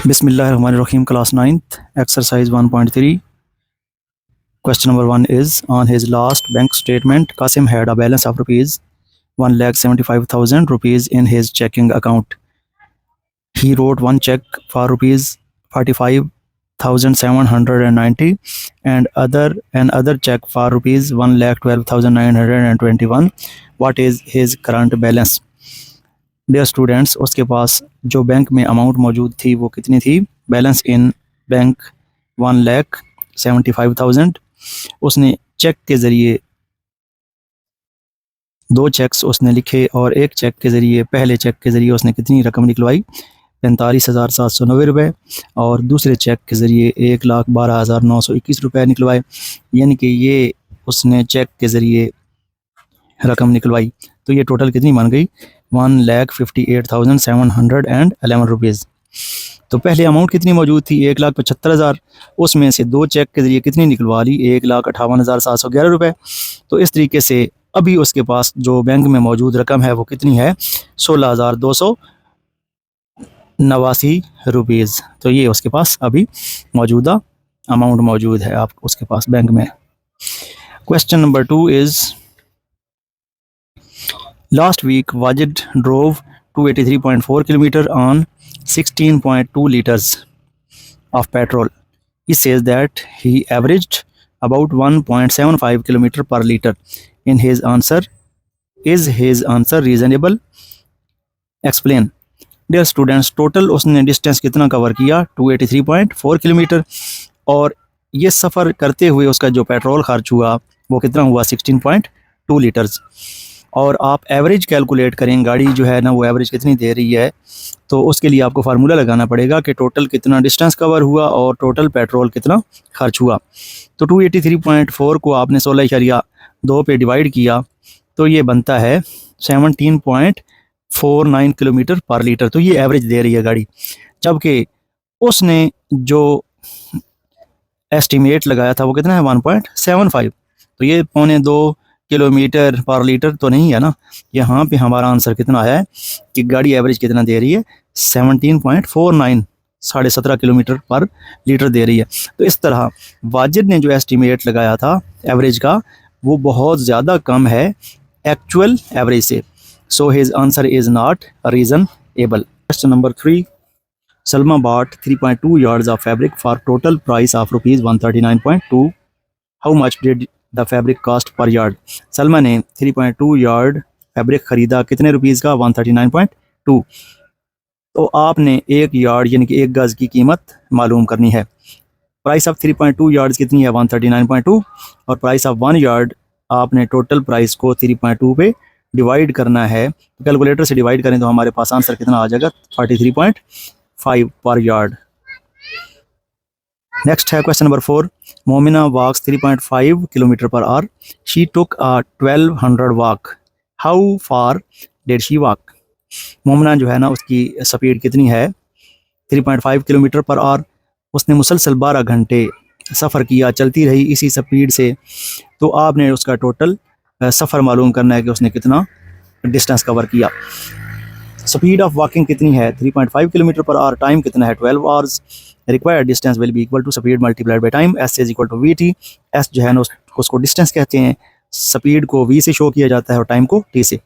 Bismillahirrahmanirrahim. Class 9th, exercise 1.3. Question number 1 is, on his last bank statement, Qasim had a balance of rupees 1,75,000 rupees in his checking account. He wrote one check for rupees 45,790 and another check for rupees 1,12,921. What is his current balance? Dear students, उसके पास जो bank में amount मौजूद थी वो कितनी थी? Balance इन bank 1,75,000। उसने चेक के ज़रिए दो चेक्स उसने लिखे और एक चेक के ज़रिए पहले चेक के ज़रिए उसने कितनी रकम निकलवाई? 45,790 रुपये। और दूसरे चेक के ज़रिए 1,12,921 रुपये निकलवाए। यानी कि ये उसने चेक के ज़रिए रकम निकलवाई, तो ये टोटल कितनी बन गई? 1,58,711 रुपीज़। तो पहले अमाउंट कितनी मौजूद थी? 1,75,000। उसमें से दो चेक के ज़रिए कितनी निकलवा ली? 1,58,711 रुपये। तो इस तरीके से अभी उसके पास जो बैंक में मौजूद रकम है वो कितनी है? 16,289 रुपीज़। तो ये उसके पास अभी मौजूदा अमाउंट मौजूद है आप उसके पास बैंक में। Question number 2 is, last week Wajid drove 283.4 km on 16.2 liters of petrol. He says that he averaged about 1.75 km per liter. In his answer, is his answer reasonable? Explain. Dear students, total उसने distance कितना cover किया? 283.4 kilometre. और ये सफ़र करते हुए उसका जो petrol खर्च हुआ वो कितना हुआ? 16.2 लीटर्स। और आप एवरेज कैलकुलेट करें, गाड़ी जो है ना वो एवरेज कितनी दे रही है, तो उसके लिए आपको फार्मूला लगाना पड़ेगा कि टोटल कितना डिस्टेंस कवर हुआ और टोटल पेट्रोल कितना खर्च हुआ। तो 283.4 को आपने 16.2 पे डिवाइड किया तो ये बनता है 17.49 किलोमीटर पर लीटर। तो ये एवरेज दे रही है गाड़ी, जबकि उसने जो एस्टिमेट लगाया था वो कितना है? 1.75। तो ये 1.25 किलोमीटर पर लीटर तो नहीं है ना। यहाँ पे हमारा आंसर कितना आया है कि गाड़ी एवरेज कितना दे रही है? 17.49, 17.5 किलोमीटर पर लीटर दे रही है। तो इस तरह वाजिद ने जो एस्टिमेट लगाया था एवरेज का वो बहुत ज़्यादा कम है एक्चुअल एवरेज से। So his answer is not reasonable. Question number 3, Salma bought 3.2 yards of fabric for total price of rupees 139.2. How much did the fabric cost per yard? Salma ने 3.2 यार्ड फैब्रिक ख़रीदा, कितने rupees का? 139.2। तो आपने एक yard यानी कि एक गज़ की कीमत मालूम करनी है। प्राइस ऑफ 3.2 यार्ड्स कितनी है? 139.2। और प्राइस ऑफ 1 यार्ड आपने टोटल प्राइस को 3.2 पे डिवाइड करना है। तो कैलकुलेटर से डिवाइड करें तो हमारे पास आंसर कितना आ जाएगा? 43.5 पर यार्ड। नेक्स्ट है question number 4, Momina walks 3.5 kilometre per hour. She took a 1200 walk. How far did she walk? Momina जो है ना उसकी स्पीड कितनी है? 3.5 किलोमीटर पर आवर। उसने मुसलसल 12 घंटे सफ़र किया, चलती रही इसी स्पीड से। तो आपने उसका टोटल सफ़र मालूम करना है कि उसने कितना डिस्टेंस कवर किया। स्पीड ऑफ वॉकिंग कितनी है? 3.5 किलोमीटर पर आवर। टाइम कितना है? 12 hours. Required distance will be equal to speed multiplied by time. S is equal to V T. S जो है ना उसको डिस्टेंस कहते हैं, स्पीड को वी से शो किया जाता है और टाइम को टी से।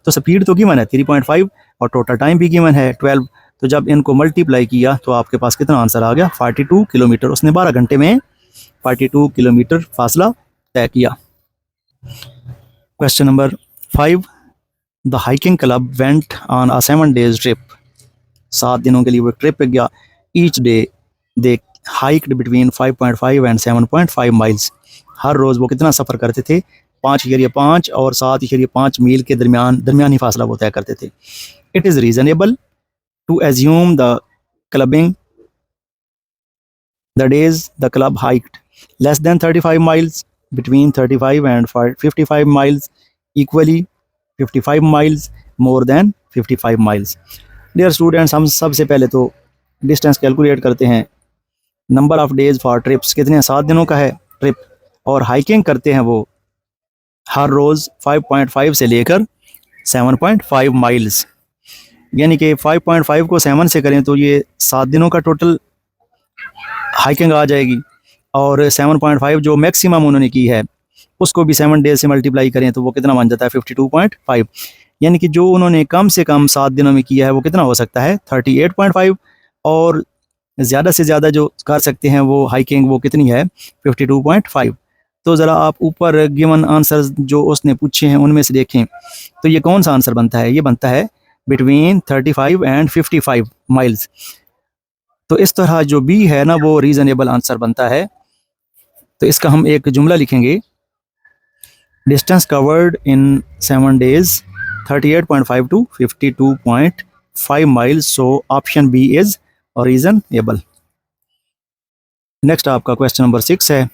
तो स्पीड तो गिवन है 3.5 और टोटल टाइम भी गिवन है 12। तो जब इनको मल्टीप्लाई किया तो आपके पास कितना आंसर आ गया? 42 किलोमीटर। उसने 12 घंटे में 42 किलोमीटर फासला तय किया। Question number 5, the hiking club went on a 7 days trip. 7 दिनों के लिए वो ट्रिप पे गया। Each day they hiked between 5.5 and 7.5 miles. हर रोज़ वो कितना सफ़र करते थे? 5.5 और 7.5 मील के दरमियानी फासला वो तय करते थे। It is reasonable to assume the clubbing the days the club hiked less than 35 miles, between 35 and 55 miles, equally 55 miles, more than 55 miles. Dear students, हम सबसे पहले तो डिस्टेंस कैलकुलेट करते हैं। Number of days for trips कितने हैं? 7 दिनों का है ट्रिप। और हाइकिंग करते हैं वो हर रोज़ 5.5 से लेकर 7.5 माइल्स। यानी कि 5.5 को 7 से करें तो ये 7 दिनों का टोटल हाइकिंग आ जाएगी, और 7.5 जो मैक्सिमम उन्होंने की है उसको भी 7 डेज से मल्टीप्लाई करें तो वो कितना बन जाता है 52.5। यानी कि जो उन्होंने कम से कम 7 दिनों में किया है वो कितना हो सकता है 38.5, और ज़्यादा से ज़्यादा जो कर सकते हैं वो हाइकिंग वो कितनी है 52.5। तो ज़रा आप ऊपर गिवन आंसर्स जो उसने पूछे हैं उनमें से देखें तो ये कौन सा आंसर बनता है, ये बनता है बिटवीन 35 एंड 55 माइल्स। तो इस तरह जो बी है ना वो रीज़नेबल आंसर बनता है। तो इसका हम एक जुमला लिखेंगे, distance covered in 7 days 38.5 to 52.5 miles, so option B is reasonable. Next आपका क्वेश्चन नंबर 6 है,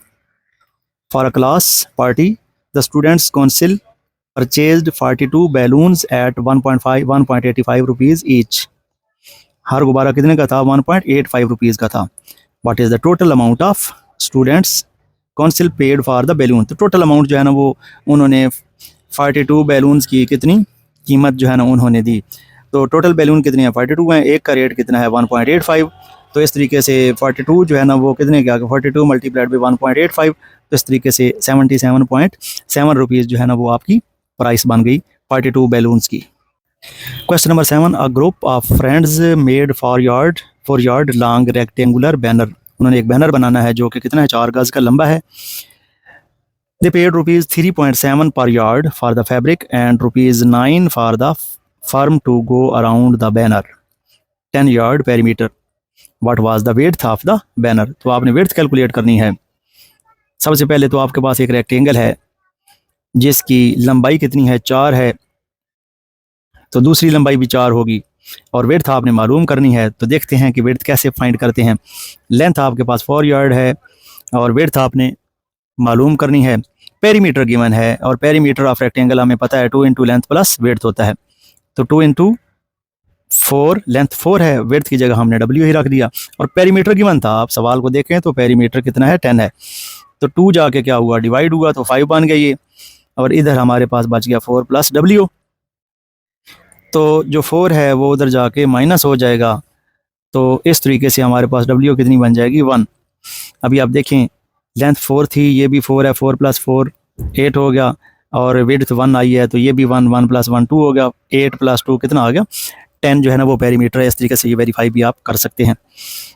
for a class party the students council purchased 42 balloons at 1.85 rupees each. हर गुब्बारा कितने का था 1.85 रुपीज़ का था। What is the total amount of students council paid for the balloon. तो टोटल अमाउंट जो है ना वो उन्होंने 42 बैलून्स की कितनी कीमत जो है ना उन्होंने दी। तो टोटल बैलून कितने हैं 42 हैं, एक का रेट कितना है 1.85। तो इस तरीके से 42 जो है ना वो कितने क्या 42 मल्टीप्लाइड बाई 1.85, तो इस तरीके से 77.7 रुपीज़ जो है ना वो आपकी प्राइस बन गई 42 बैलून्स की। Question number 7, a group of friends made for yard long rectangular banner. उन्होंने एक बैनर बनाना है जो कि कितना है 4 गज का लंबा है। दे paid ₹3.7 per yard for the fabric and ₹9 for the firm to go around the banner 10 yard perimeter. What was the width of the banner. तो आपने विड्थ कैलकुलेट करनी है। सबसे पहले तो आपके पास एक रेक्टेंगल है जिसकी लंबाई कितनी है 4 है, तो दूसरी लंबाई भी 4 होगी, और विड्थ आपने मालूम करनी है। तो देखते हैं कि विड्थ कैसे फाइंड करते हैं। लेंथ आपके पास 4 यार्ड है और विड्थ आपने मालूम करनी है। पेरीमीटर गिवन है और पेरीमीटर ऑफ रेक्टेंगल हमें पता है 2 इंटू लेंथ प्लस विड्थ होता है। तो 2 इंटू 4, लेंथ 4 है, विड्थ की जगह हमने W ही रख दिया, और पेरीमीटर गिवन था। आप सवाल को देखें तो पेरीमीटर कितना है 10 है, तो 2 जाके क्या हुआ डिवाइड हुआ तो 5 बन गई ये, और इधर हमारे पास बच गया 4 प्लस W। तो जो 4 है वो उधर जाके माइनस हो जाएगा, तो इस तरीके से हमारे पास W कितनी बन जाएगी 1। अभी आप देखें लेंथ 4 थी, ये भी 4 है, 4 प्लस 4 8 हो गया, और विड्थ 1 आई है तो ये भी 1, 1 प्लस 1 2 हो गया, 8 प्लस 2 कितना आ गया 10 जो है ना वो पेरीमीटर है। इस तरीके से ये वेरीफाई भी आप कर सकते हैं।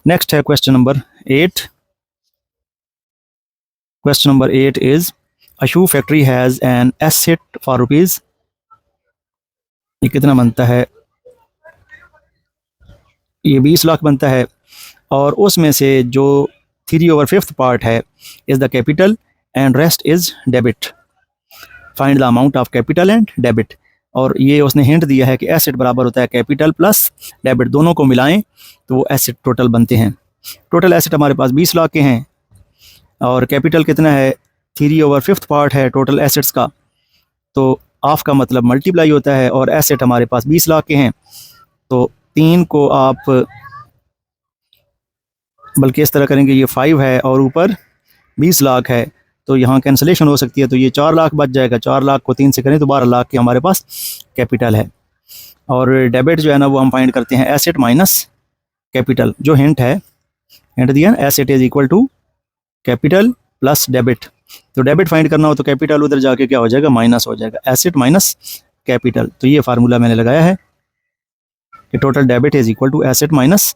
नेक्स्ट है question number 8। Question number 8 is a shoe factory has an asset for rupees, ये कितना बनता है, ये 20 लाख बनता है, और उसमें से जो 3/5 पार्ट है is the capital and rest is debit. Find the amount of capital and debit. और ये उसने हिंट दिया है कि एसेट बराबर होता है कैपिटल प्लस डेबिट, दोनों को मिलाएं तो वो एसेट टोटल बनते हैं। टोटल एसेट हमारे पास 20 लाख के हैं, और कैपिटल कितना है 3/5 पार्ट है टोटल एसेट्स का, तो ऑफ का मतलब मल्टीप्लाई होता है, और एसेट हमारे पास 20 लाख के हैं, तो 3 को आप बल्कि इस तरह करेंगे, ये 5 है और ऊपर 20 लाख है, तो यहाँ कैंसलेशन हो सकती है, तो ये 4 लाख बच जाएगा। 4 लाख को 3 से करें तो 12 लाख की हमारे पास कैपिटल है। और डेबिट जो है ना वो हम फाइंड करते हैं एसेट माइनस कैपिटल, जो हिंट है, हिंट दिया asset is equal to capital plus debit. तो डेबिट फाइंड करना हो तो कैपिटल उधर जाके क्या हो जाएगा माइनस हो जाएगा, एसेट माइनस कैपिटल। तो ये फार्मूला मैंने लगाया है कि total debit is equal to asset minus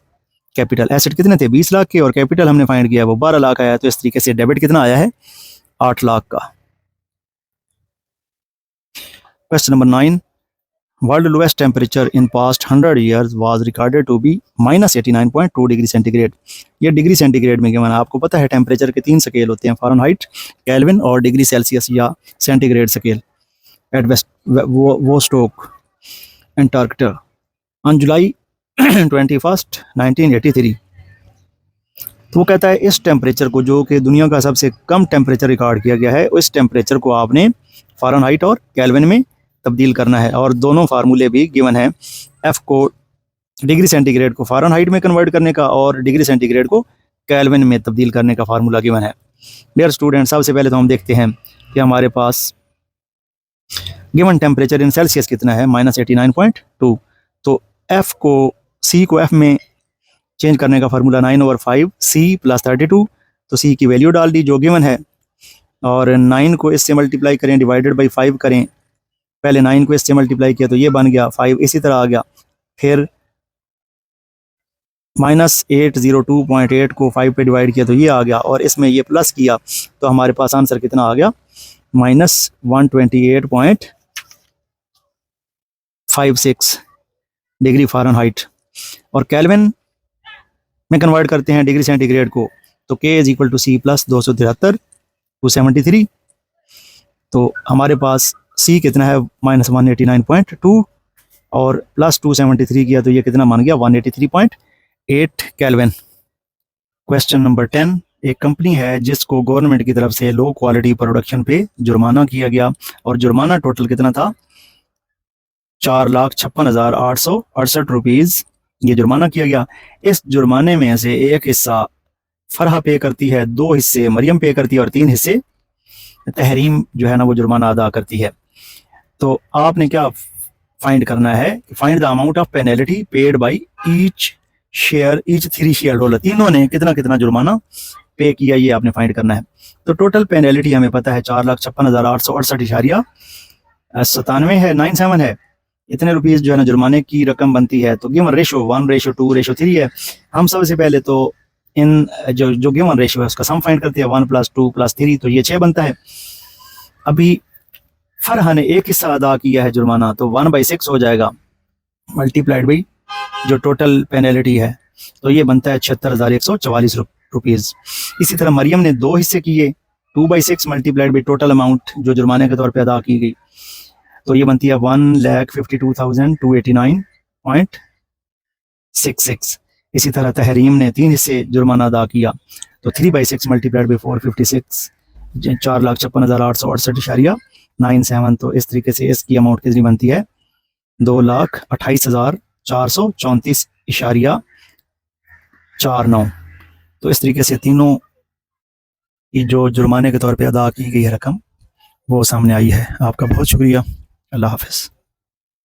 capital. Asset कितने थे 20 लाख के, और कैपिटल हमने फाइंड किया वो 12 लाख आया, तो इस तरीके से डेबिट कितना आया है 8 लाख का। Question number 9, world lowest temperature in past 100 years was recorded to be -89.2 degree centigrade. ये डिग्री सेंटीग्रेड में क्या, आपको पता है टेम्परेचर के 3 स्केल होते हैं, फ़ारेनहाइट, केल्विन और डिग्री सेल्सियस या centigrade scale. At West Vostok Antarctica on July 21, 1983। तो वो कहता है इस टेम्परेचर को, जो कि दुनिया का सबसे कम टेम्परेचर रिकॉर्ड किया गया है, उस टेम्परेचर को आपने फ़ारेनहाइट और केल्विन में तब्दील करना है। और दोनों फार्मूले भी गिवन है, एफ को डिग्री सेंटीग्रेड को फ़ारेनहाइट में कन्वर्ट करने का और डिग्री सेंटीग्रेड को केल्विन में तब्दील करने का फार्मूला गिवन है। डियर स्टूडेंट, सबसे पहले तो हम देखते हैं कि हमारे पास गिवन टेम्परेचर इन सेल्सियस कितना है -89.2। तो एफ को सी को एफ में चेंज करने का फार्मूला 9/5 सी प्लस 32, तो सी की वैल्यू डाल दी जो गिवन है, और 9 को इससे मल्टीप्लाई करें, डिवाइडेड बाई 5 करें। पहले 9 को इससे मल्टीप्लाई किया तो ये बन गया 5, इसी तरह आ गया। फिर -802.8 को 5 पे डिवाइड किया तो ये आ गया, और इसमें ये प्लस किया तो हमारे पास आंसर कितना आ गया, -128.56 डिग्री फ़ारेनहाइट। और केल्विन में कन्वर्ट करते हैं डिग्री सेंटीग्रेड को, तो K is equal to C plus 273 273। तो हमारे पास C कितना है, -189.2, और प्लस 273 किया तो ये कितना मान गया, 183.8 केल्विन। क्वेश्चन नंबर 10, एक कंपनी है जिसको गवर्नमेंट की तरफ से लो क्वालिटी प्रोडक्शन पे जुर्माना किया गया, और जुर्माना टोटल कितना था, 4,56,868 रुपीज़ ये जुर्माना किया गया। इस जुर्माने में से एक हिस्सा फरहा पे करती है, 2 हिस्से मरियम पे करती है, और 3 हिस्से तहरीम जो है ना वो जुर्माना अदा करती है। तो आपने क्या फाइंड करना है, find the amount of penalty paid by each 3 share holder, तीनों ने कितना कितना जुर्माना पे किया, ये आपने फाइंड करना है। तो टोटल पेनल्टी हमें पता है 4,56,868 है, 97 है, इतने रुपीस जो है ना जुर्माने की रकम बनती है। तो गिवन रेशो 1:2:3 है। हम सबसे पहले तो इन जो गिवन रेशो है उसका सम फाइंड करते हैं, 1 + 2 + 3, तो ये 6 बनता है। अभी फरहा ने एक हिस्सा अदा किया है जुर्माना, तो 1/6 हो जाएगा मल्टीप्लाइड बाई जो टोटल पेनल्टी है, तो ये बनता है 76,144 रुपीज़। इसी तरह मरियम ने 2 हिस्से किए, 2/6 मल्टीप्लाइड बाई टोटल अमाउंट जो जुर्माने के तौर पे अदा की गई, तो ये बनती है 1,52,289.66। इसी तरह तहरीम ने 3 हिस्से जुर्माना अदा किया, तो 3/6 मल्टीप्लाइड बाई 456 4,56,868.97। तो इस तरीके से इसकी अमाउंट कितनी बनती है, 2,28,434.49। तो इस तरीके से तीनों की जो जुर्माने के तौर पे अदा की गई है रकम वो सामने आई है। आपका बहुत शुक्रिया। अल्लाह हाफ़िज़।